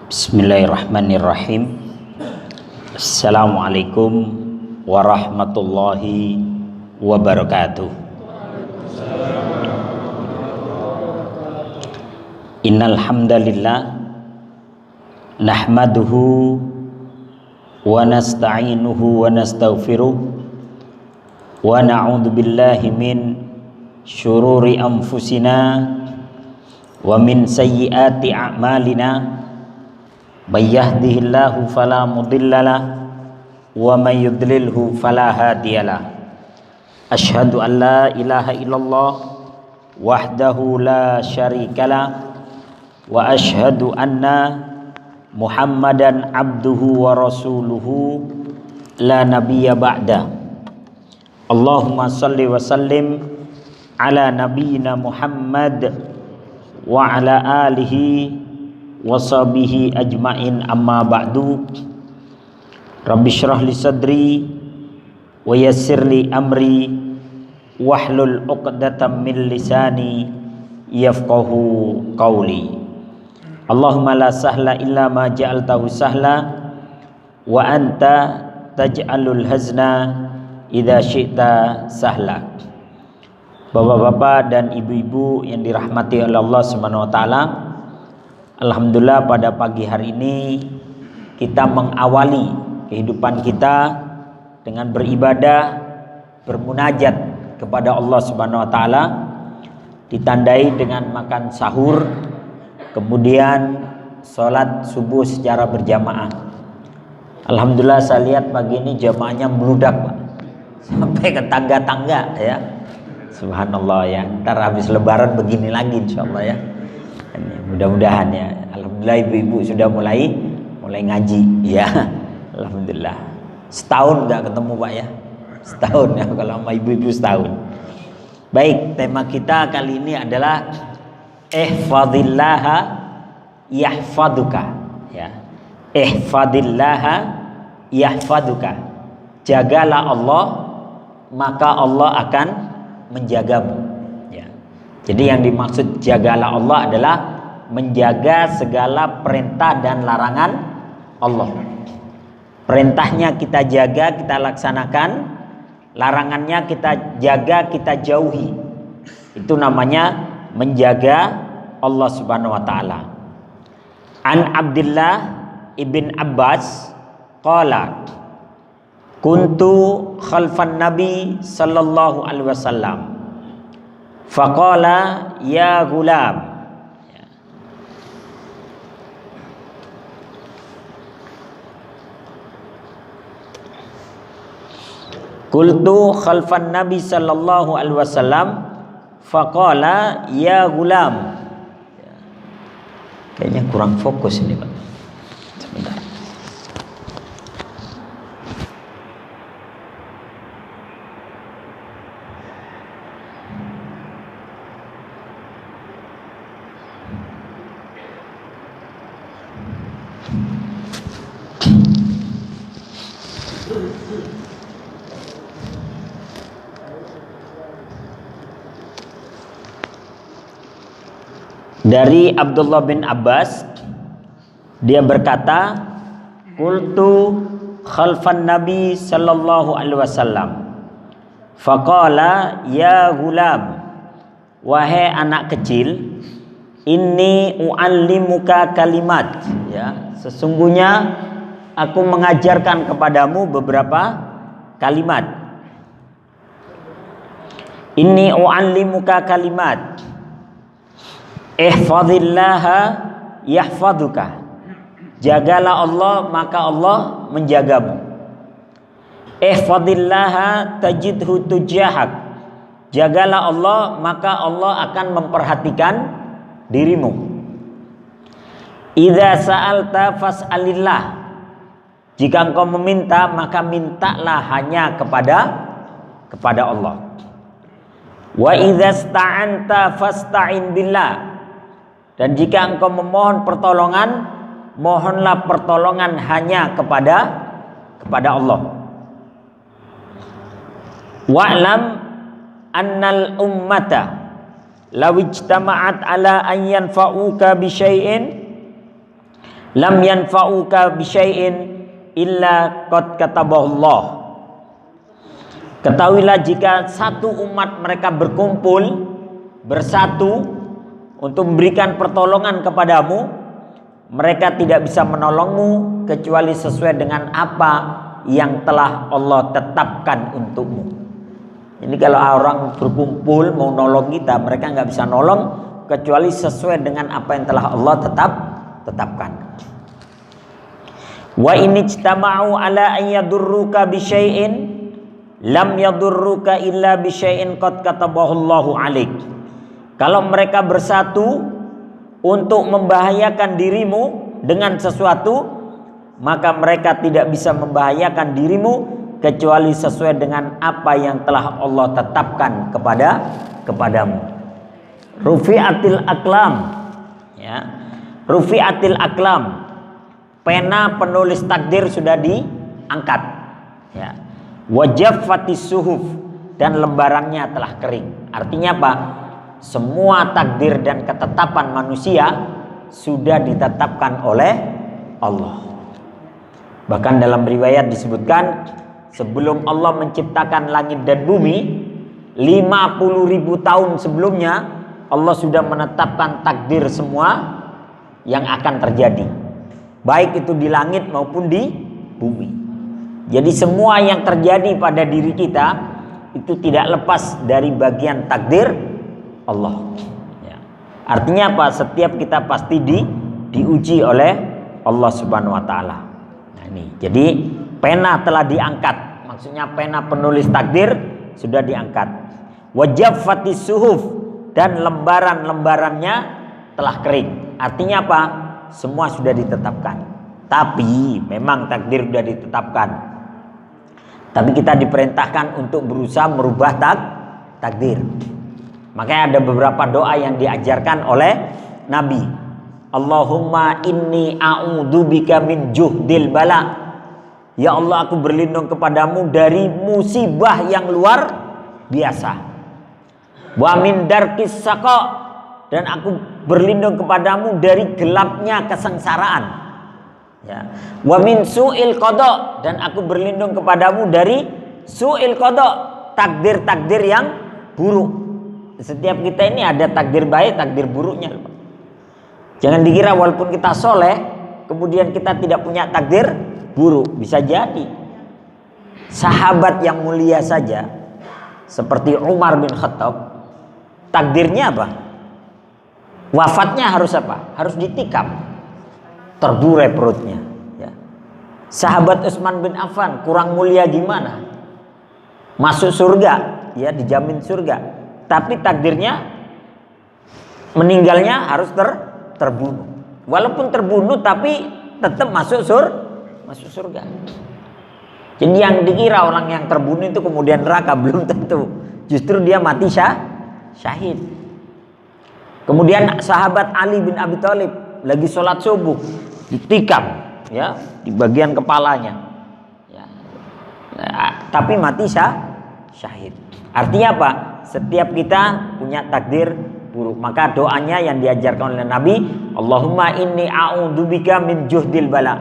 Bismillahirrahmanirrahim. Assalamualaikum warahmatullahi wabarakatuh. Innal hamdalillah nahmaduhu wa nasta'inuhu wa nastaghfiruh wa na'udzu billahi min syururi anfusina wa min sayyiati a'malina. May yahdihillahu fala mudhillalah wa may yudlilhu fala hadiyalah. Asyhadu an la ilaha illallah wahdahu la syarikalah wa asyhadu anna Muhammadan abduhu wa rasuluhu la nabiyya ba'da. Allahumma salli wa sallim ala nabiyyina Muhammad wa ala alihi washabihi ajmain, amma ba'du. Rabbi syrah li sadri wa yassir li amri wahlul 'uqdatam min lisani yafqahu qawli. Allahumma la sahla illa ma ja'altahu sahla wa anta taj'alul hazna idza syi'ta sahla. Bapak-bapak dan ibu-ibu yang dirahmati oleh Allah Subhanahu wa taala, alhamdulillah pada pagi hari ini kita mengawali kehidupan kita dengan beribadah, bermunajat kepada Allah Subhanahu wa taala, ditandai dengan makan sahur, kemudian sholat subuh secara berjamaah. Alhamdulillah saya lihat pagi ini jamaahnya meludak, Pak, sampai ke tangga-tangga ya. Subhanallah ya, ntar habis lebaran begini lagi insyaallah ya. Mudah-mudahan ya. Alhamdulillah ibu-ibu sudah mulai ngaji ya. Alhamdulillah. Setahun nggak ketemu Pak ya. Setahun ya, kalau sama ibu-ibu setahun. Baik, tema kita kali ini adalah ihfadillaha yahfaduka ya. Ihfadillaha yahfaduka. Jagalah Allah, maka Allah akan menjagamu. Jadi yang dimaksud jagalah Allah adalah menjaga segala perintah dan larangan Allah. Perintahnya kita jaga, kita laksanakan. Larangannya kita jaga, kita jauhi. Itu namanya menjaga Allah Subhanahu wa taala. An Abdullah ibn Abbas qala kuntu khalfan Nabi sallallahu alaihi wasallam faqala ya gulam. Qultu khalfan Nabi sallallahu alaihi wasallam faqala ya gulam. Kayaknya kurang fokus ini, Pak. Sebentar. Dari Abdullah bin Abbas, dia berkata, qultu khalfan Nabi sallallahu alaihi wasallam faqala ya gulam, wahai anak kecil, inni uallimuka kalimat ya, sesungguhnya aku mengajarkan kepadamu beberapa kalimat. Inni uallimuka kalimat ihfadillaha yahfaduka. Jagalah Allah, maka Allah menjagamu. Ihfadillaha tajidhu tujahak. Jagalah Allah, maka Allah akan memperhatikan dirimu. Idza sa'alta fas'alillah. Jika engkau meminta, maka mintalah hanya kepada Allah. Wa idza sta'anta fasta'in billah. Dan jika engkau memohon pertolongan, mohonlah pertolongan hanya kepada Allah. Wa'lam annal ummata law ijtama'at ala an yanfa'uka bi syai'in lam yanfa'uka bisyai'in illa qad kataballah. Ketahuilah jika satu umat mereka berkumpul bersatu untuk memberikan pertolongan kepadamu, mereka tidak bisa menolongmu kecuali sesuai dengan apa yang telah Allah tetapkan untukmu. Jadi kalau orang berkumpul mau nolong kita, mereka nggak bisa nolong kecuali sesuai dengan apa yang telah Allah tetapkan. Wa in ijtama'u ala an yadurruka bi syai'in lam yadurruka illa bi syai'in qad katabahu Allahu 'alaik. Kalau mereka bersatu untuk membahayakan dirimu dengan sesuatu, maka mereka tidak bisa membahayakan dirimu kecuali sesuai dengan apa yang telah Allah tetapkan kepadamu. Rufi'atil aqlam, ya. Rufi'atil aqlam. Pena penulis takdir sudah diangkat, ya. Wajaffatis suhuf, dan lembarannya telah kering. Artinya apa? Semua takdir dan ketetapan manusia sudah ditetapkan oleh Allah. Bahkan dalam riwayat disebutkan, sebelum Allah menciptakan langit dan bumi, 50.000 tahun sebelumnya Allah sudah menetapkan takdir semua yang akan terjadi, baik itu di langit maupun di bumi. Jadi semua yang terjadi pada diri kita itu tidak lepas dari bagian takdir Allah, ya. Artinya apa? Setiap kita pasti diuji oleh Allah Subhanahu wa taala. Nah ini, jadi pena telah diangkat, maksudnya pena penulis takdir sudah diangkat. Wajaffatis suhuf, dan lembaran-lembarannya telah kering. Artinya apa? Semua sudah ditetapkan. Tapi memang takdir sudah ditetapkan, tapi kita diperintahkan untuk berusaha merubah takdir. Makanya ada beberapa doa yang diajarkan oleh Nabi. Allahumma inni a'udzubika min juhdil bala. Ya Allah, aku berlindung kepadamu dari musibah yang luar biasa. Wa min darkis saqa, dan aku berlindung kepadamu dari gelapnya kesengsaraan. Ya. Wa min su'il qada, dan aku berlindung kepadamu dari su'il qada, takdir-takdir yang buruk. Setiap kita ini ada takdir baik, takdir buruknya. Jangan dikira walaupun kita soleh, kemudian kita tidak punya takdir buruk. Bisa jadi sahabat yang mulia saja seperti Umar bin Khattab, takdirnya apa? Wafatnya harus apa? Harus ditikam, terburai perutnya, ya. Sahabat Utsman bin Affan kurang mulia gimana? Masuk surga, ya, dijamin surga. Tapi takdirnya meninggalnya harus terbunuh. Walaupun terbunuh tapi tetap masuk surga. Jadi yang dikira orang yang terbunuh itu kemudian neraka, belum tentu. Justru dia mati syahid. Kemudian sahabat Ali bin Abi Thalib lagi sholat subuh ditikam, ya, di bagian kepalanya, ya. Tapi mati syahid. Artinya apa? Setiap kita punya takdir buruk. Maka doanya yang diajarkan oleh Nabi, Allahumma inni a'udzubika min juhdil bala.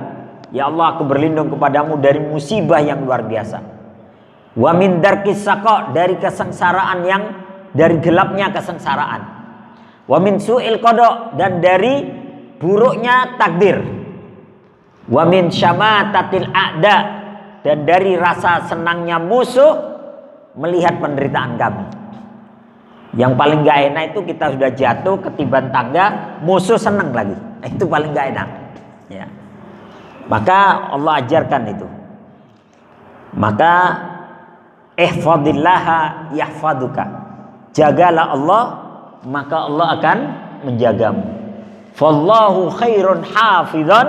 Ya Allah, aku berlindung kepadamu dari musibah yang luar biasa. Wa min darkis saqa, dari kesengsaraan yang, dari gelapnya kesengsaraan. Wa min su'il qada, dan dari buruknya takdir. Wa min syamatatil a'da, dan dari rasa senangnya musuh melihat penderitaan kami. Yang paling gak enak itu kita sudah jatuh ketiban tangga, musuh senang lagi. Itu paling gak enak, ya. Maka Allah ajarkan itu. Maka ihfadillaha yahfaduka, jagalah Allah, maka Allah akan menjagamu. Fallahu khairun hafizan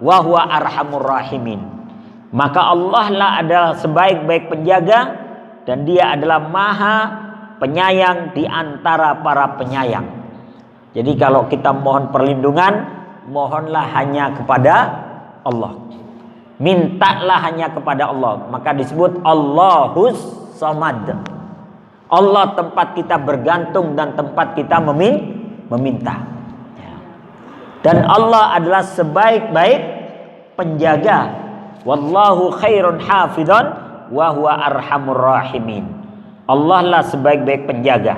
wa huwa arhamur rahimin. Maka Allah lah adalah sebaik-baik penjaga, dan Dia adalah Maha penyayang di antara para penyayang. Jadi kalau kita mohon perlindungan, mohonlah hanya kepada Allah. Mintalah hanya kepada Allah. Maka disebut Allahus Samad. Allah tempat kita bergantung dan tempat kita meminta. Ya. Dan Allah adalah sebaik-baik penjaga. Wallahu khairun hafidhan wa huwa arhamur rahimin. Allah lah sebaik-baik penjaga.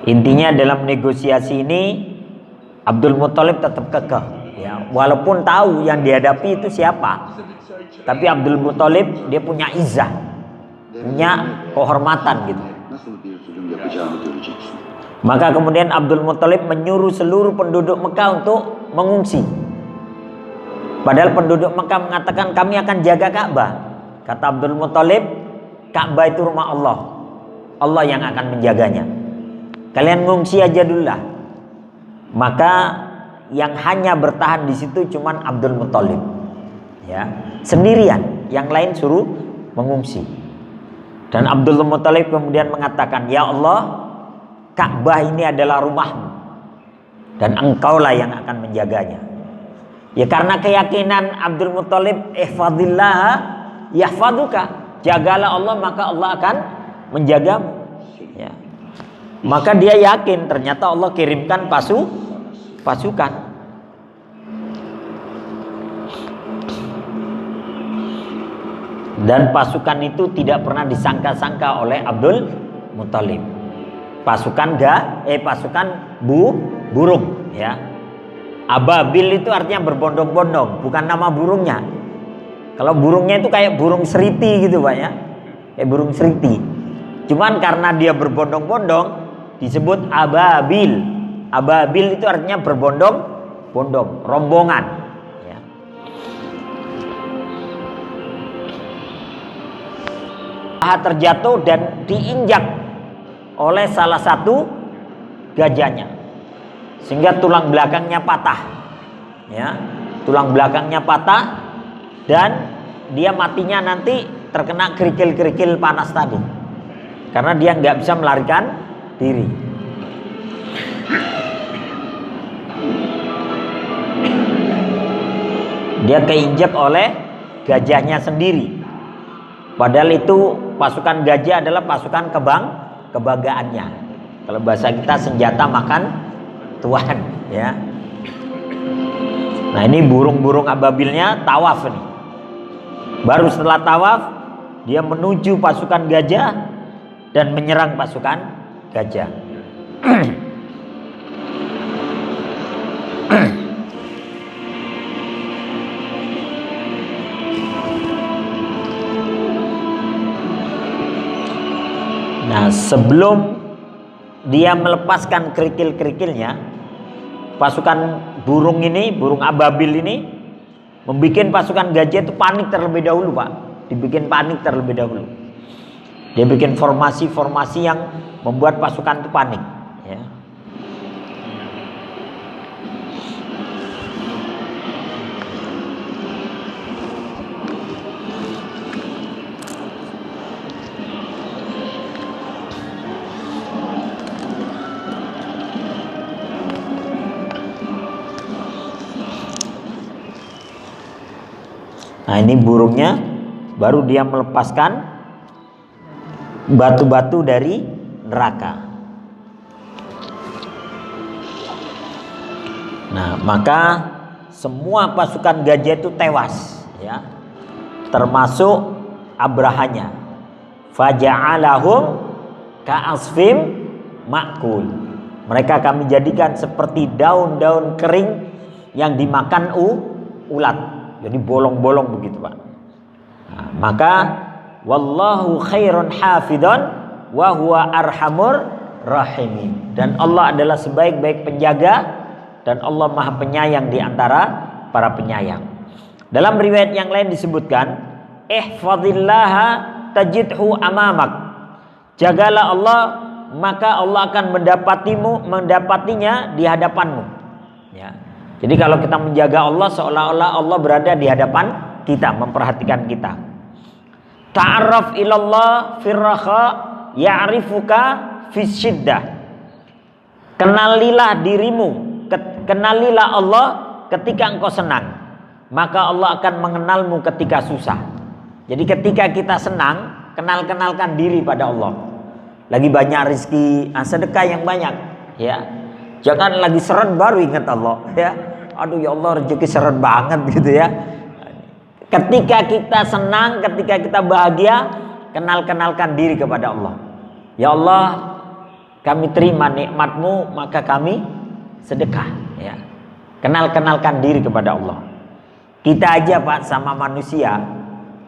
Intinya dalam negosiasi ini Abdul Muthalib tetap kekeh, ya, walaupun tahu yang dihadapi itu siapa. Tapi Abdul Muthalib dia punya izzah, punya kehormatan gitu. Maka kemudian Abdul Muthalib menyuruh seluruh penduduk Mekah untuk mengungsi. Padahal penduduk Mekah mengatakan kami akan jaga Ka'bah. Kata Abdul Muthalib, Ka'bah itu rumah Allah. Allah yang akan menjaganya. Kalian mengungsi aja dulu lah. Maka yang hanya bertahan di situ cuman Abdul Muthalib. Ya, sendirian, yang lain suruh mengungsi. Dan Abdul Muthalib kemudian mengatakan, "Ya Allah, Ka'bah ini adalah rumahmu dan engkaulah yang akan menjaganya." Ya, karena keyakinan Abdul Muthalib, ihfadillah yahfaduka, jagalah Allah maka Allah akan menjagamu. Ya. Maka dia yakin ternyata Allah kirimkan pasukan. Dan pasukan itu tidak pernah disangka-sangka oleh Abdul Muthalib. Pasukan burung, ya. Ababil itu artinya berbondong-bondong, bukan nama burungnya. Kalau burungnya itu kayak burung seriti gitu Pak ya. Kayak burung seriti. Cuman karena dia berbondong-bondong disebut ababil. Ababil itu artinya berbondong-bondong, rombongan, ya. Terjatuh dan diinjak oleh salah satu gajahnya sehingga tulang belakangnya patah, ya, tulang belakangnya patah dan dia matinya nanti terkena kerikil-kerikil panas tadi karena dia nggak bisa melarikan diri. Dia keinjak oleh gajahnya sendiri. Padahal itu pasukan gajah adalah pasukan kebanggaannya. Kalau bahasa kita senjata makan tuan, ya. Nah, ini burung-burung ababilnya tawaf nih. Baru setelah tawaf dia menuju pasukan gajah dan menyerang pasukan gajah. Nah, sebelum dia melepaskan kerikil-kerikilnya, pasukan burung ini, burung ababil ini membuat pasukan gajah itu panik terlebih dahulu, Pak. Dibikin panik terlebih dahulu. Dia bikin formasi-formasi yang membuat pasukan itu panik, ya. Nah, ini burungnya baru dia melepaskan batu-batu dari neraka. Nah, maka semua pasukan gajah itu tewas, ya. Termasuk Abrahanya. Faja'alahum ka'asfim ma'kul. Mereka kami jadikan seperti daun-daun kering yang dimakan ulat. Jadi bolong-bolong begitu, Pak. Nah, maka wallahu khairun hafidhan wa huwa arhamur rahimin. Dan Allah adalah sebaik-baik penjaga dan Allah Maha Penyayang di antara para penyayang. Dalam riwayat yang lain disebutkan, ihfazillaha tajidhu amamak. Jagalah Allah maka Allah akan mendapatinya di hadapanmu, ya. Jadi kalau kita menjaga Allah seolah-olah Allah berada di hadapan kita, memperhatikan kita. Ta'arraf ilallah firraha ya'rifuka fisyiddah. Kenalilah dirimu, kenalilah Allah ketika engkau senang, maka Allah akan mengenalmu ketika susah. Jadi ketika kita senang, kenalkan diri pada Allah. Lagi banyak rezeki, sedekah yang banyak, ya. Jangan lagi seret baru ingat Allah, ya. Aduh ya Allah, rezeki seret banget gitu ya. Ketika kita senang, ketika kita bahagia, kenalkan diri kepada Allah. Ya Allah, kami terima nikmat-Mu, maka kami sedekah, ya. Kenalkan diri kepada Allah. Kita aja Pak sama manusia,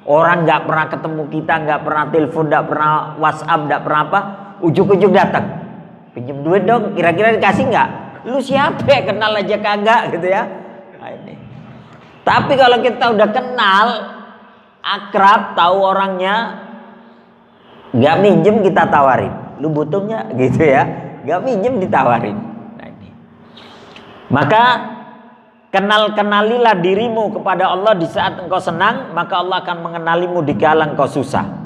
orang nggak pernah ketemu kita, nggak pernah telepon, nggak pernah WhatsApp, nggak pernah apa, ujuk-ujuk datang. Pinjem duit dong, kira-kira dikasih nggak? Lu siapa ya, kenal aja kagak gitu ya. Nah, ini. Tapi kalau kita udah kenal, akrab, tahu orangnya, nggak minjem kita tawarin. Lu butuh nggak gitu ya? Nggak minjem ditawarin. Nah, ini. Maka kenalilah dirimu kepada Allah di saat engkau senang, maka Allah akan mengenalimu di kala engkau susah.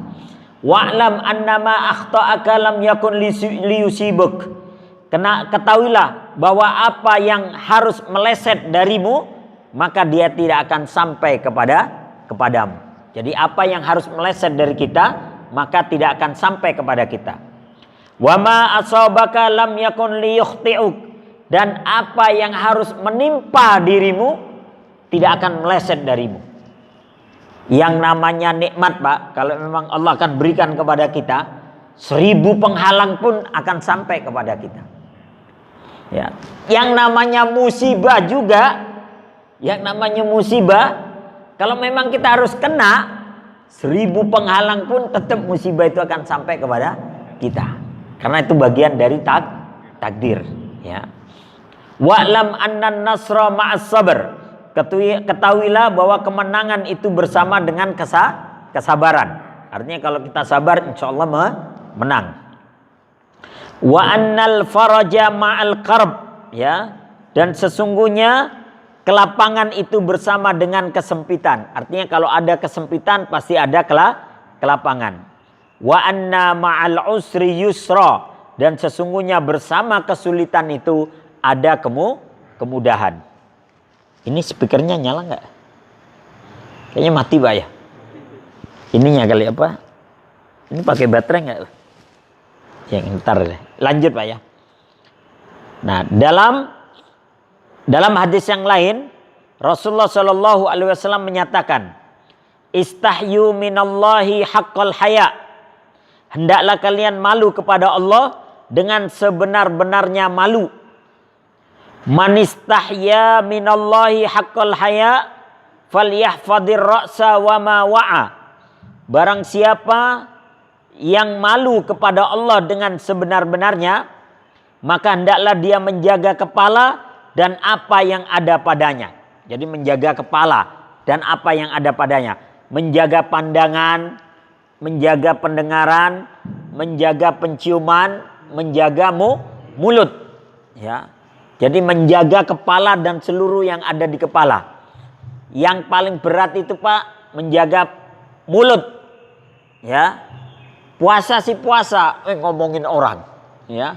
Wa'lam annama akhta'aka lam yakun liyusibuk. Ketahuilah bahwa apa yang harus meleset darimu, maka dia tidak akan sampai kepadamu. Jadi apa yang harus meleset dari kita, maka tidak akan sampai kepada kita. Wa ma asabaka lam yakun liyukhti'uk. Dan apa yang harus menimpa dirimu tidak akan meleset darimu. Yang namanya nikmat Pak, kalau memang Allah akan berikan kepada kita, 1000 penghalang pun akan sampai kepada kita. Ya. Yang namanya musibah juga, kalau memang kita harus kena, 1000 penghalang pun tetap musibah itu akan sampai kepada kita. Karena itu bagian dari takdir. Ya. Wa'lam annan nasra ma'as sabr. Ketahuilah bahwa kemenangan itu bersama dengan kesabaran. Artinya kalau kita sabar, insya Allah menang. Wa annal faraja ma'al qarb, ya. Dan sesungguhnya kelapangan itu bersama dengan kesempitan. Artinya kalau ada kesempitan pasti ada kelapangan. Wa anna ma'al usri yusra. Dan sesungguhnya bersama kesulitan itu ada kemudahan. Ini speakernya nyala nggak? Kayaknya mati Pak ya. Ininya kali apa? Ini pakai baterai nggak? Yang ntar deh. Lanjut Pak ya. Nah dalam hadis yang lain, Rasulullah Shallallahu Alaihi Wasallam menyatakan, istahyu minallahi haqqal haya. Hendaklah kalian malu kepada Allah dengan sebenar-benarnya malu. Man istahya minallahi haqqal haya falyahfadir ra'sa wa ma wa'a. Barang siapa yang malu kepada Allah dengan sebenar-benarnya, maka hendaklah dia menjaga kepala dan apa yang ada padanya. Jadi menjaga kepala dan apa yang ada padanya. Menjaga pandangan, menjaga pendengaran, menjaga penciuman, menjaga mulut. Ya. Jadi menjaga kepala dan seluruh yang ada di kepala. Yang paling berat itu Pak, menjaga mulut. Ya. Puasa si puasa, ngomongin orang. Ya.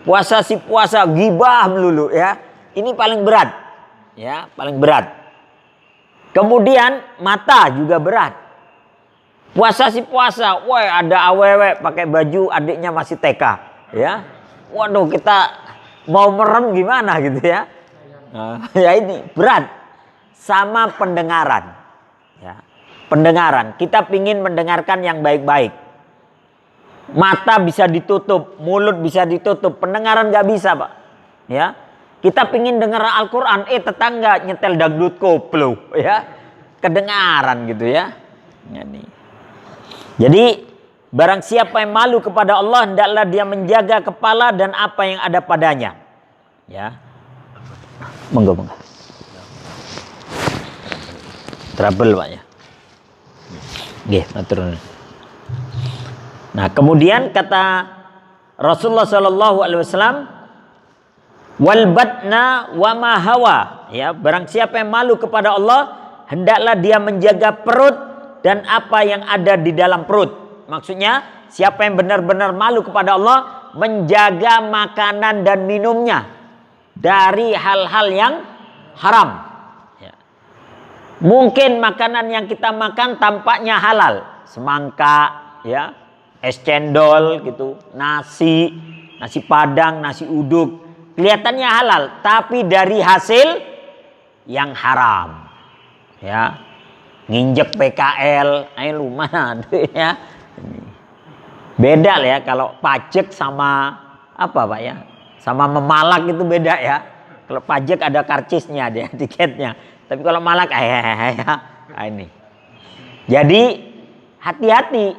Puasa si puasa, gibah melulu ya. Ini paling berat. Ya, paling berat. Kemudian mata juga berat. Puasa si puasa, wah ada awewe pakai baju adiknya masih TK. Ya. Waduh, kita mau merem gimana gitu ya. Nah, ya ini berat. Sama pendengaran. Ya. Pendengaran. Kita pingin mendengarkan yang baik-baik. Mata bisa ditutup, mulut bisa ditutup, pendengaran nggak bisa Pak. Ya. Kita pingin dengar Al-Quran, tetangga nyetel dangdut koplo, ya. Kedengaran gitu ya. Jadi barang siapa yang malu kepada Allah, hendaklah dia menjaga kepala dan apa yang ada padanya. Ya. Monggo. Trouble Pak ya. Nggih, matur nuwun. Nah, kemudian kata Rasulullah sallallahu alaihi wasallam, wal batna wa ma hawa. Ya, barang siapa yang malu kepada Allah, hendaklah dia menjaga perut dan apa yang ada di dalam perut. Maksudnya, siapa yang benar-benar malu kepada Allah, menjaga makanan dan minumnya dari hal-hal yang haram. Ya. Mungkin makanan yang kita makan tampaknya halal, semangka, ya, es cendol gitu, nasi padang, nasi uduk. kelihatannya halal, tapi dari hasil yang haram. Ya, nginjek PKL, ayo lu mana ya. Beda lah ya kalau pajak sama apa Pak ya? Sama memalak itu beda ya. Kalau pajak ada karcisnya, ada tiketnya. Tapi kalau malak ini. Jadi hati-hati.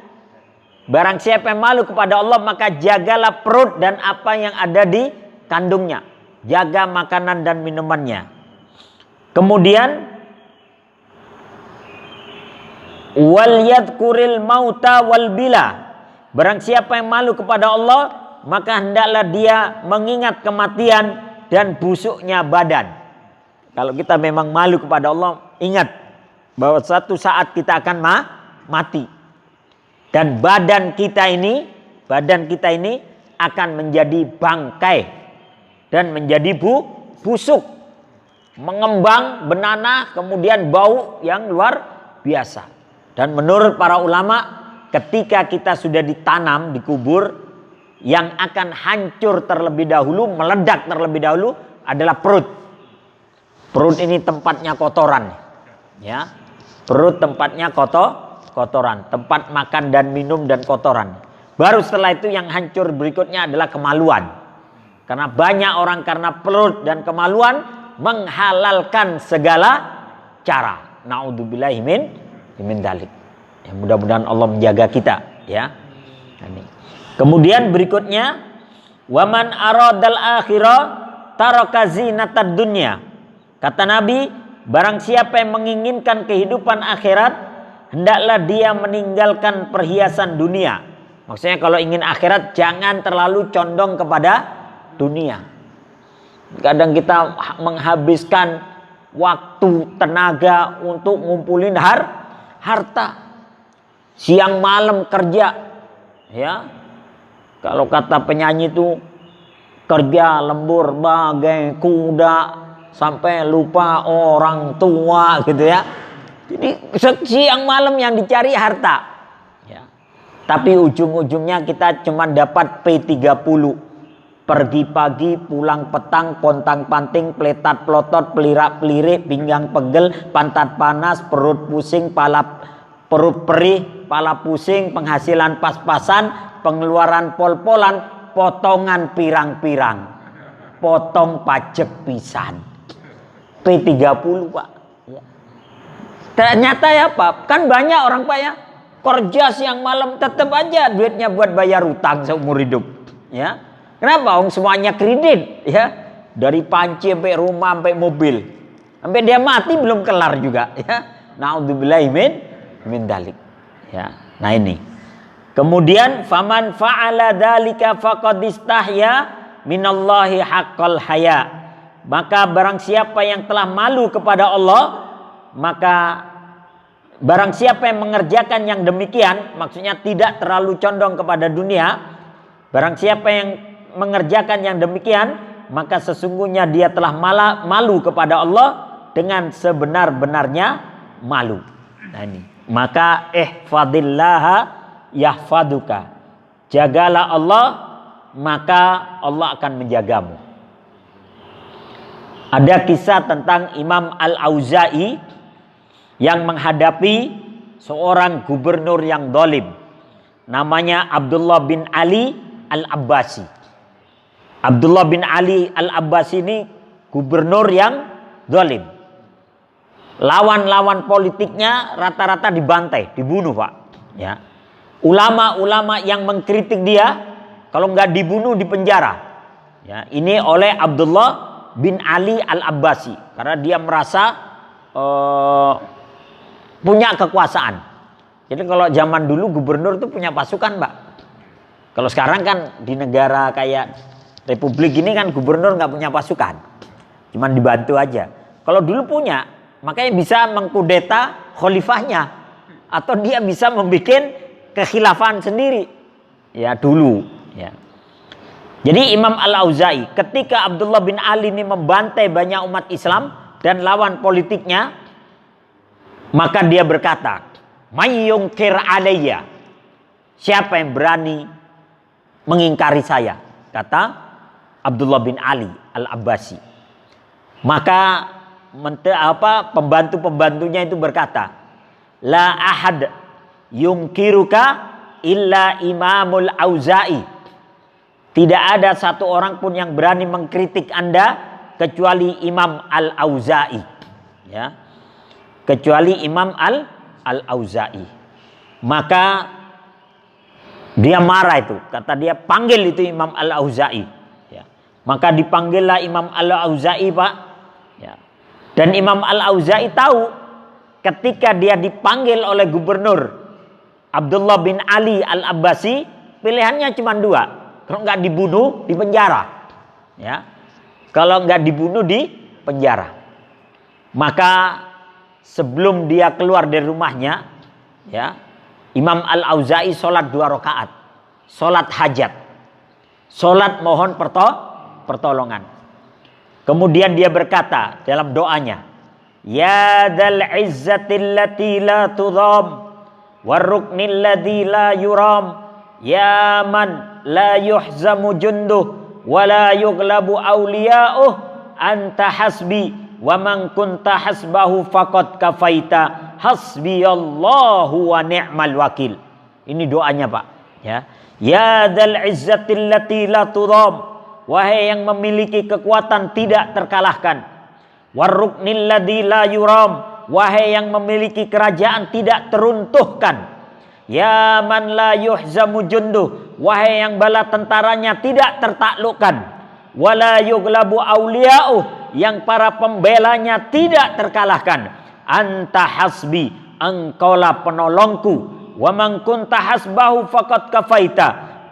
Barang siapa yang malu kepada Allah, maka jagalah perut dan apa yang ada di kandungnya. Jaga makanan dan minumannya. Kemudian wal yadhkuril mauta wal bila. Barang siapa yang malu kepada Allah, maka hendaklah dia mengingat kematian dan busuknya badan. Kalau kita memang malu kepada Allah, ingat bahwa suatu saat kita akan mati. Dan badan kita ini akan menjadi bangkai dan menjadi busuk, mengembang, benanah, kemudian bau yang luar biasa. Dan menurut para ulama, ketika kita sudah ditanam, dikubur, yang akan hancur terlebih dahulu, meledak terlebih dahulu adalah perut. Perut ini tempatnya kotoran, ya. Perut tempatnya kotoran, tempat makan dan minum dan kotoran. Baru setelah itu yang hancur berikutnya adalah kemaluan. Karena banyak orang karena perut dan kemaluan menghalalkan segala cara. Naudzubillahi min dzalik. Ya, mudah-mudahan Allah menjaga kita, ya. Kemudian berikutnya, waman aradal akhirah taraka zinatad dunya. Kata Nabi, barang siapa yang menginginkan kehidupan akhirat, hendaklah dia meninggalkan perhiasan dunia. Maksudnya kalau ingin akhirat, jangan terlalu condong kepada dunia. Kadang kita menghabiskan waktu, tenaga untuk ngumpulin harta. Siang malam kerja, ya. Kalau kata penyanyi itu, kerja lembur bagai kuda sampai lupa orang tua, gitu ya. Jadi siang malam yang dicari harta, ya. Tapi ujung-ujungnya kita cuma dapat P30. Pergi pagi, pulang petang, pontang-panting, peletat pelotot, pelirak-pelirik, pinggang pegel, pantat panas, perut pusing, perut perih, pala pusing, penghasilan pas-pasan, pengeluaran pol-polan, potongan pirang-pirang, potong pajak pisan. P30 Pak. Ya. Ternyata ya Pak, kan banyak orang Pak ya, kerja siang malam tetap aja duitnya buat bayar utang seumur hidup. Ya. Kenapa? Semuanya kredit, ya. Dari panci sampai rumah sampai mobil. Sampai dia mati belum kelar juga, ya. Naudzubillahi min dzalik. Ya. Nah ini. Kemudian faman fa'ala dzalika faqad istahya minallahi haqqal haya. Maka barang siapa yang telah malu kepada Allah, maka barang siapa yang mengerjakan yang demikian, maksudnya tidak terlalu condong kepada dunia, barang siapa yang mengerjakan yang demikian, maka sesungguhnya dia telah malu kepada Allah dengan sebenar-benarnya malu. Nah ini. Maka ihfadillaha yahfaduka. Jagalah Allah, maka Allah akan menjagamu. Ada kisah tentang Imam Al-Auza'i yang menghadapi seorang gubernur yang zalim. Namanya Abdullah bin Ali Al-Abbasi. Abdullah bin Ali Al-Abbasi ini gubernur yang zalim. Lawan-lawan politiknya rata-rata dibantai, dibunuh Pak. Ya. Ulama-ulama yang mengkritik dia, kalau nggak dibunuh dipenjara. Ya, ini oleh Abdullah bin Ali Al-Abbasi, karena dia merasa punya kekuasaan. Jadi kalau zaman dulu gubernur itu punya pasukan Pak. Kalau sekarang kan di negara kayak Republik ini kan gubernur nggak punya pasukan, cuman dibantu aja. Kalau dulu punya, makanya bisa mengkudeta khalifahnya, atau dia bisa membuat kekhilafan sendiri. Ya dulu. Ya. Jadi Imam Al-Auza'i, ketika Abdullah bin Ali ini membantai banyak umat Islam dan lawan politiknya, maka dia berkata, "Mayyungkir alayya." Siapa yang berani mengingkari saya? Kata Abdullah bin Ali Al-Abbasi. Maka pembantu-pembantunya itu berkata, la ahad yungkiruka illa Imamul Auza'i. Tidak ada satu orang pun yang berani mengkritik Anda kecuali Imam Al-Auza'i. Ya. Kecuali Imam Al-Auza'i. Maka dia marah itu. Kata dia, panggil itu Imam Al-Auza'i. Ya. Maka dipanggillah Imam Al-Auza'i, Pak. Ya. Dan Imam Al-Auza'i tahu ketika dia dipanggil oleh gubernur Abdullah bin Ali Al-Abbasi, pilihannya cuma dua. Kalau nggak dibunuh, di penjara. Ya. Kalau nggak dibunuh, di penjara. Maka sebelum dia keluar dari rumahnya, ya, Imam Al-Auza'i sholat 2 rakaat. Sholat hajat. Sholat mohon pertolongan. Kemudian dia berkata dalam doanya, ya dzal izzatil lati la tudham warruknil ladzi la yuram ya man la yuhzamu junduh wa la yughlabu awliya'uh anta hasbi wa man kunta hasbahu faqad kafaita hasbiyallahu wa ni'mal wakil. Ini doanya, Pak, ya. Ya dzal izzatil lati la tudham, wahai yang memiliki kekuatan tidak terkalahkan. Warruknil ladzi la yuram, wahai yang memiliki kerajaan tidak teruntuhkan. Ya man la yuhzamu junduh, wahai yang bala tentaranya tidak tertaklukkan. Wala yughlabu awliya'uh, yang para pembelanya tidak terkalahkan. Anta hasbi, engkaulah penolongku. Wa man kunta hasbahu faqad kafaita,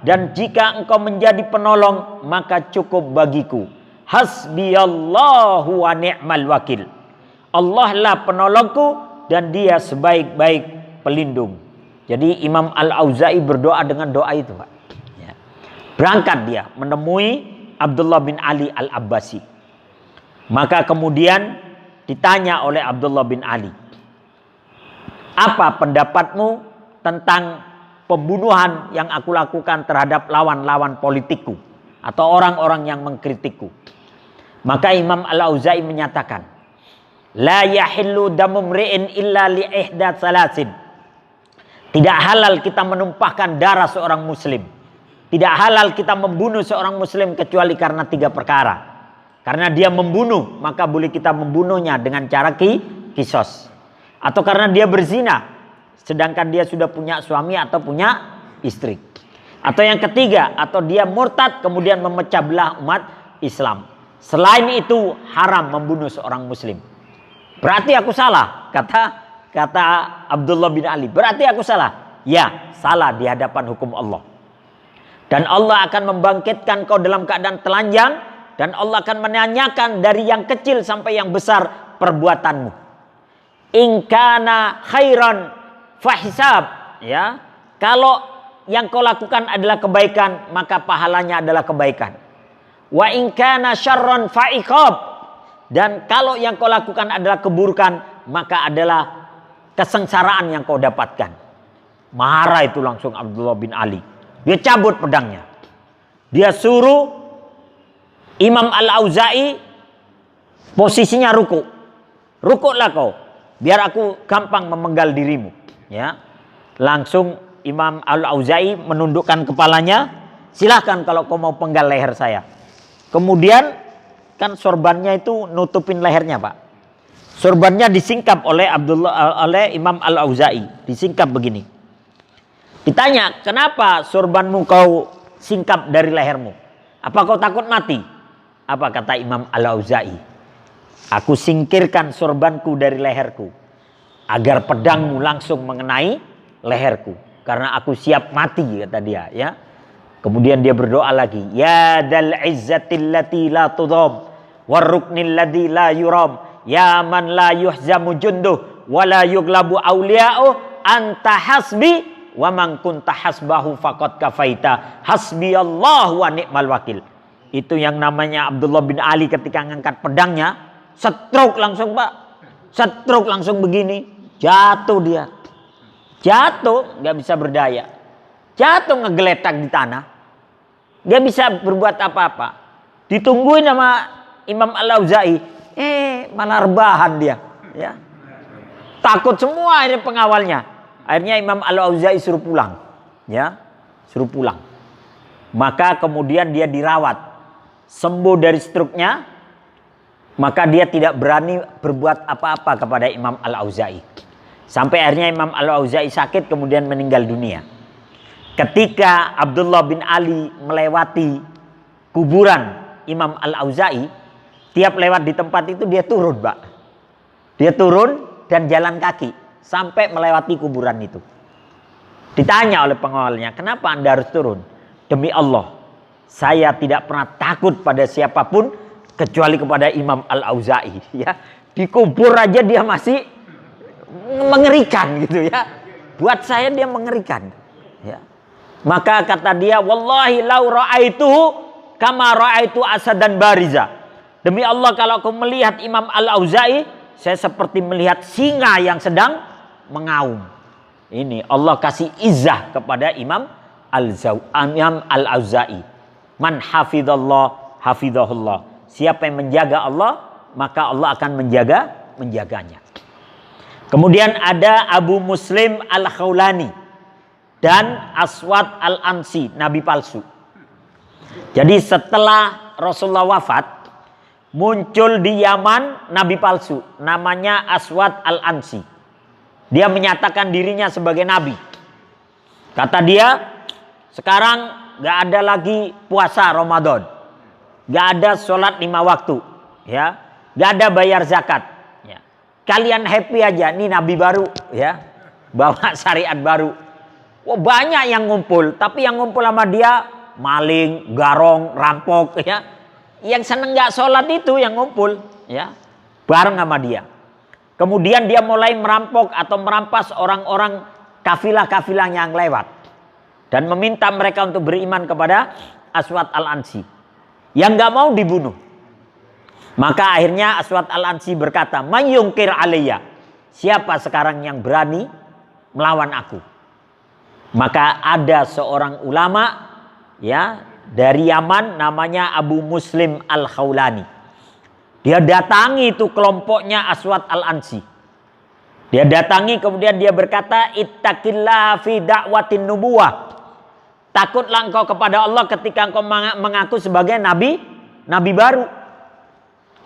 dan jika engkau menjadi penolong maka cukup bagiku. Hasbiyallahu wa ni'mal wakil. Allah lah penolongku dan dia sebaik-baik pelindung. Jadi Imam Al-Auza'i berdoa dengan doa itu, Pak. Ya. Berangkat dia menemui Abdullah bin Ali Al-Abbasi. Maka kemudian ditanya oleh Abdullah bin Ali, apa pendapatmu tentang pembunuhan yang aku lakukan terhadap lawan-lawan politikku atau orang-orang yang mengkritikku? Maka Imam Al-Auza'i menyatakan, la yahillu damu mri'in illa li ihda salasin. Tidak halal kita menumpahkan darah seorang muslim. Tidak halal kita membunuh seorang muslim kecuali karena 3 perkara. Karena dia membunuh, maka boleh kita membunuhnya dengan cara kisos. Atau karena dia berzina, sedangkan dia sudah punya suami atau punya istri. Atau yang ketiga, atau dia murtad kemudian memecah belah umat Islam. Selain itu haram membunuh seorang muslim. Berarti aku salah, kata Abdullah bin Ali. Berarti aku salah. Ya, salah di hadapan hukum Allah. Dan Allah akan membangkitkan kau dalam keadaan telanjang, dan Allah akan menanyakan dari yang kecil sampai yang besar perbuatanmu. In kana khairan fahisab, ya. Kalau yang kau lakukan adalah kebaikan, maka pahalanya adalah kebaikan. Wa in kana syarran fa'iqab, dan kalau yang kau lakukan adalah keburukan, maka adalah kesengsaraan yang kau dapatkan. Marah itu langsung Abdullah bin Ali. Dia cabut pedangnya. Dia suruh Imam Al-Auza'i posisinya ruku. Rukuklah kau, biar aku gampang memenggal dirimu. Ya. Langsung Imam Al-Auza'i menundukkan kepalanya. Silahkan kalau kau mau penggal leher saya. Kemudian kan sorbannya itu nutupin lehernya, Pak. Sorbannya disingkap oleh Imam Al-Auza'i, disingkap begini. Ditanya, kenapa sorbanmu kau singkap dari lehermu? Apa kau takut mati? Apa kata Imam Al-Auza'i? Aku singkirkan sorbanku dari leherku agar pedangmu langsung mengenai leherku, karena aku siap mati, kata dia, ya. Kemudian dia berdoa lagi, ya dzal izzatil lati la tudham warruknil ladzi la yuram ya man la yuhzamu junduh wa la yughlabu awliya'u anta hasbi wa man kunta hasbahu faqad kafaita hasbiyallahu wa ni'mal wakil. Itu yang namanya Abdullah bin Ali ketika ngangkat pedangnya, stroke langsung, Pak. Stroke langsung begini, jatuh dia. Jatuh, nggak bisa berdaya. Jatuh ngegeletak di tanah. Dia bisa berbuat apa-apa. Ditungguin sama Imam Al-Auza'i, malah rebahan dia, ya. Takut semua ini pengawalnya. Akhirnya Imam Al-Auza'i suruh pulang, ya, suruh pulang. Maka kemudian dia dirawat, sembuh dari struknya. Maka dia tidak berani berbuat apa-apa kepada Imam Al-Auza'i. Sampai akhirnya Imam Al-Auza'i sakit kemudian meninggal dunia. Ketika Abdullah bin Ali melewati kuburan Imam Al-Auza'i, tiap lewat di tempat itu dia turun, Pak. Dia turun dan jalan kaki sampai melewati kuburan itu. Ditanya oleh pengawalnya, kenapa Anda harus turun? Demi Allah, saya tidak pernah takut pada siapapun kecuali kepada Imam Al-Auza'i, ya. Dikubur aja dia masih mengerikan gitu, ya. Buat saya dia mengerikan, ya. Maka kata dia, wallahi lau ra'aituhu kama ra'aitu asadan bariza. Demi Allah, kalau aku melihat Imam Al-Auza'i, saya seperti melihat singa yang sedang mengaum. Ini Allah kasih izzah kepada Imam Al-Auza'i. Man hafidhallah hafidhahullah. Siapa yang menjaga Allah, maka Allah akan menjaganya. Kemudian ada Abu Muslim Al-Khawlani dan Aswad Al-Ansi, nabi palsu. Jadi setelah Rasulullah wafat, muncul di Yaman nabi palsu, namanya Aswad Al-Ansi. Dia menyatakan dirinya sebagai nabi. Kata dia, sekarang gak ada lagi puasa Ramadan, gak ada sholat 5 waktu, ya, gak ada bayar zakat, ya. Kalian happy aja, nih nabi baru, ya, bawa syariat baru. Wah, banyak yang ngumpul, tapi yang ngumpul sama dia maling, garong, rampok, ya. Yang seneng gak sholat itu yang ngumpul, ya, bareng sama dia. Kemudian dia mulai merampok atau merampas orang-orang kafilah-kafilah yang lewat dan meminta mereka untuk beriman kepada Aswad Al-Ansi yang gak mau dibunuh. Maka akhirnya Aswad Al-Ansi berkata, "Man yungkir alayya?" Siapa sekarang yang berani melawan aku? Maka ada seorang ulama, ya, dari Yaman namanya Abu Muslim Al-Khawlani. Dia datangi itu kelompoknya Aswad Al-Ansi. Dia datangi kemudian dia berkata, "Ittaqillah fi da'watin nubuwah." Takutlah engkau kepada Allah ketika engkau mengaku sebagai nabi baru.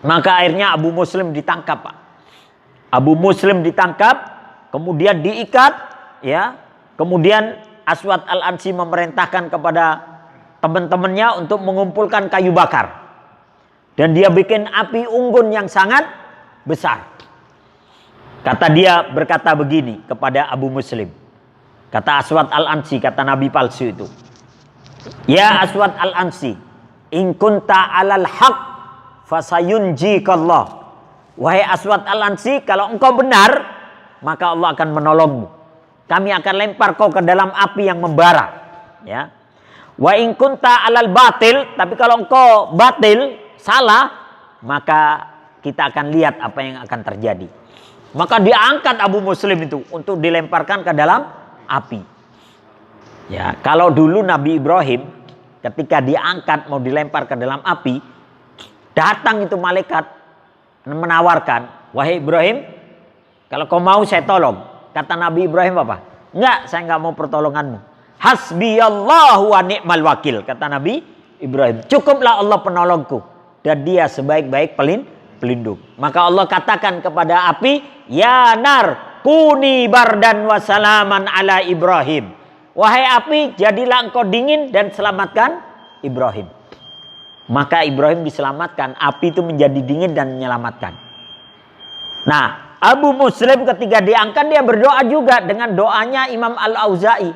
Maka akhirnya Abu Muslim ditangkap, Pak. Abu Muslim ditangkap, kemudian diikat, ya. Kemudian Aswad Al-Ansi memerintahkan kepada teman-temannya untuk mengumpulkan kayu bakar. Dan dia bikin api unggun yang sangat besar. Kata dia berkata begini kepada Abu Muslim. Kata Aswad Al-Ansi, kata nabi palsu itu. Ya Aswad Al-Ansi, in kunta alal haq fasayunjikallah. Wahai Aswad Al-Ansi, kalau engkau benar, maka Allah akan menolongmu. Kami akan lempar kau ke dalam api yang membara, ya. Wa in kunta alal batil, tapi kalau engkau batil, salah, maka kita akan lihat apa yang akan terjadi. Maka diangkat Abu Muslim itu untuk dilemparkan ke dalam api. Ya, kalau dulu Nabi Ibrahim ketika diangkat mau dilempar ke dalam api, datang itu malaikat menawarkan, "Wahai Ibrahim, kalau kau mau saya tolong." Kata Nabi Ibrahim apa? "Enggak, saya enggak mau pertolonganmu. Hasbiyallahu wa ni'mal wakil." Kata Nabi Ibrahim, "Cukuplah Allah penolongku dan dia sebaik-baik pelindung." Maka Allah katakan kepada api, "Ya nar, kuni bardan wa salaman ala Ibrahim." Wahai api, jadilah engkau dingin dan selamatkan Ibrahim. Maka Ibrahim diselamatkan, api itu menjadi dingin dan menyelamatkan. Nah, Abu Muslim ketika diangkat dia berdoa juga dengan doanya Imam Al-Auza'i.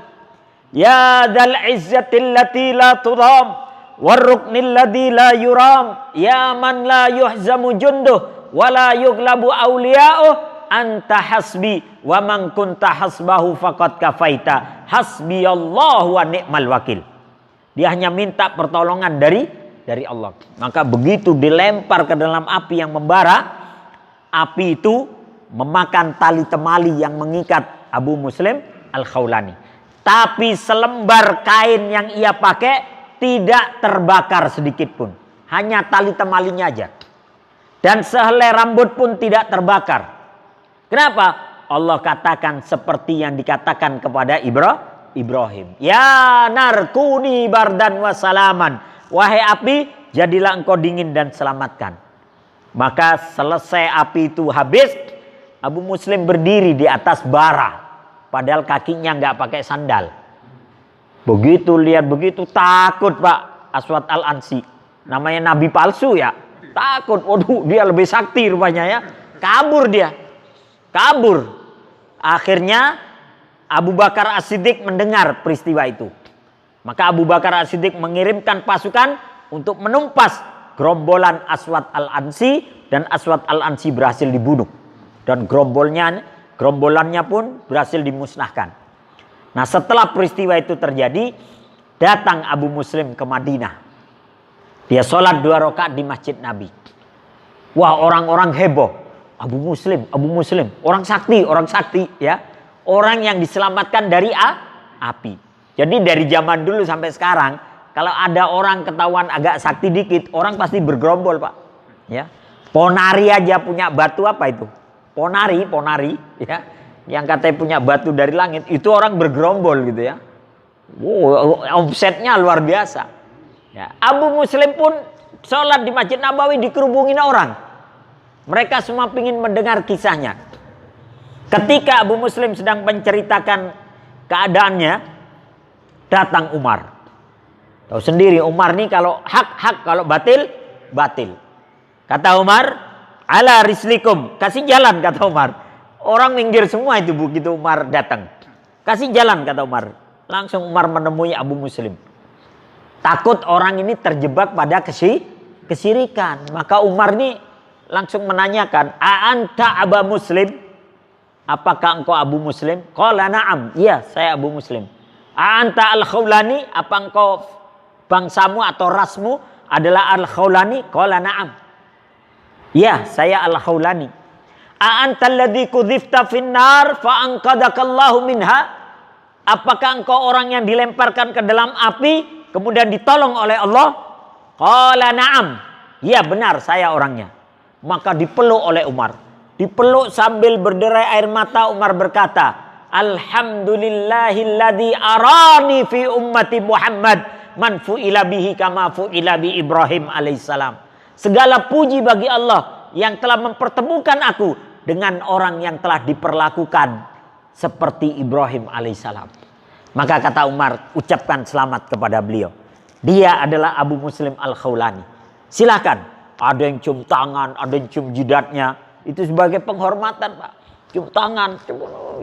Ya dzal izzatil lati la turam warruknil ladzi la yuram, ya man la yuhzamu junduh wa la yughlabu awliya'uh, anta hasbi wa man kunta hasbahu faqad kafaita, hasbiyallahu wa ni'mal wakil. Dia hanya minta pertolongan dari Allah. Maka begitu dilempar ke dalam api yang membara, api itu memakan tali temali yang mengikat Abu Muslim Al-Khawlani. Tapi selembar kain yang ia pakai tidak terbakar sedikit pun. hanya tali temalinya aja. Dan sehelai rambut pun tidak terbakar. Kenapa? Allah katakan seperti yang dikatakan kepada Ibrahim. Ya narkuni bardan wa salaman. Wahai api, jadilah engkau dingin dan selamatkan. Maka selesai api itu habis, Abu Muslim berdiri di atas bara. Padahal kakinya nggak pakai sandal. Begitu lihat begitu takut Pak Aswad Al-Ansi. Namanya nabi palsu ya. Takut, waduh dia lebih sakti rupanya ya. Kabur dia. Kabur. Akhirnya Abu Bakar As-Siddiq mendengar peristiwa itu. Maka Abu Bakar As-Siddiq mengirimkan pasukan untuk menumpas gerombolan Aswad Al-Ansi. Dan Aswad Al-Ansi berhasil dibunuh. Dan gerombolannya pun berhasil dimusnahkan. Nah setelah peristiwa itu terjadi, datang Abu Muslim ke Madinah. Dia sholat 2 rakaat di masjid Nabi. Wah orang-orang heboh. Abu Muslim, orang sakti ya. Orang yang diselamatkan dari api. Jadi dari zaman dulu sampai sekarang, kalau ada orang ketahuan agak sakti dikit, orang pasti bergerombol Pak. Ya. Ponari aja punya batu apa itu? Ponari ya. Yang katanya punya batu dari langit, itu orang bergerombol gitu ya. Wow, omsetnya luar biasa. Ya, Abu Muslim pun sholat di Masjid Nabawi dikerubungin orang. Mereka semua ingin mendengar kisahnya. Ketika Abu Muslim sedang menceritakan keadaannya, datang Umar. Tahu sendiri Umar nih kalau hak, kalau batil. Kata Umar, ala rislikum, kasih jalan kata Umar. Orang minggir semua itu begitu Umar datang. Kasih jalan kata Umar. Langsung Umar menemui Abu Muslim. Takut orang ini terjebak pada kesirikan. Maka Umar ini langsung menanyakan, "A'anta Abu Muslim?" Apakah engkau Abu Muslim? Qala na'am. Iya, saya Abu Muslim. "A'anta Al-Khawlani?" Apa engkau bangsamu atau rasmu adalah Al-Khawlani? Qala na'am. Iya, saya Al-Khawlani. "A'anta alladhi kudzifta finnar fa anqadhakallahu minha?" Apakah engkau orang yang dilemparkan ke dalam api kemudian ditolong oleh Allah? Qala na'am. Ya benar saya orangnya. Maka dipeluk oleh Umar. Dipeluk sambil berderai air mata. Umar berkata, Alhamdulillahilladzi arani fi ummati Muhammad man fu'ila bihi kama fu'ila bi Ibrahim alaihissalam. Segala puji bagi Allah yang telah mempertemukan aku dengan orang yang telah diperlakukan seperti Ibrahim alaihissalam. Maka kata Umar, ucapkan selamat kepada beliau. Dia adalah Abu Muslim Al-Khawlani. Silakan. Ada yang cium tangan, ada yang cium jidatnya. Itu sebagai penghormatan Pak. Cium tangan,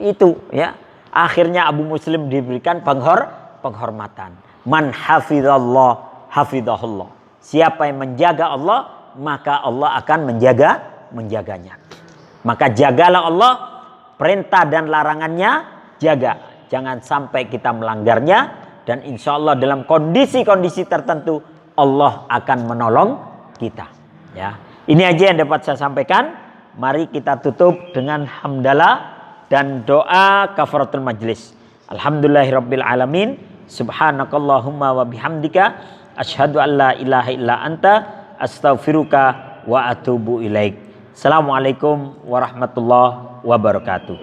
itu ya. Akhirnya Abu Muslim diberikan penghormatan. Man hafizallah, hafizahullah. Siapa yang menjaga Allah, maka Allah akan menjaganya. Maka jagalah Allah, perintah dan larangannya jaga. Jangan sampai kita melanggarnya. Dan insya Allah dalam kondisi-kondisi tertentu Allah akan menolong kita. Ya, ini aja yang dapat saya sampaikan. Mari kita tutup dengan hamdalah dan doa kafaratul majlis. Alhamdulillahirabbil alamin. Subhanakallahumma wa bihamdika asyhadu an la ilaha illa anta astaghfiruka wa atubu ilaik. Assalamualaikum warahmatullahi wabarakatuh.